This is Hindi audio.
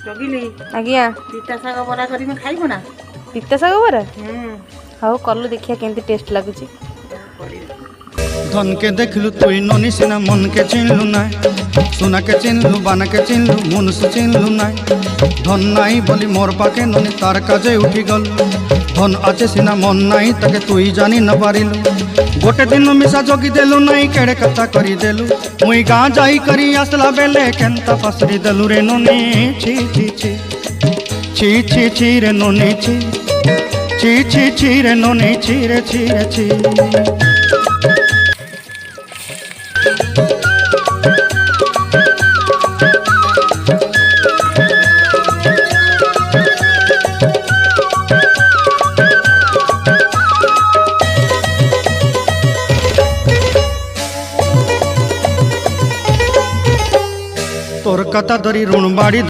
जगिली आज्ञा पिता शाग बरा करी में खाइबो ना पिता शाग बरा हम्म हाँ कलु देखिया केमती टेस्ट लगुच धन के देखलु तुई ननी सिना मन के चिन्हलु नाय सुना के चिन्हलु बाना के चिन्हलु मनुष्य चिन्हलु नाय धन नाई बोली मोर पाके ननी तार काजे उठी गल धन आचे सिना मन नाई ताके तुई जानी न पारिलु गोटे दिन मिसा जगी देलु नाई केड़े कथा करी देलु मुई गाँ जाई करी आसला बेले केंता फसरी देलु रे ननी छी छी छी छी छी छी रे ननी छी छी छी छी रे ननी छी रे छी रे छी तोर कथा धरी ऋण बाड़ी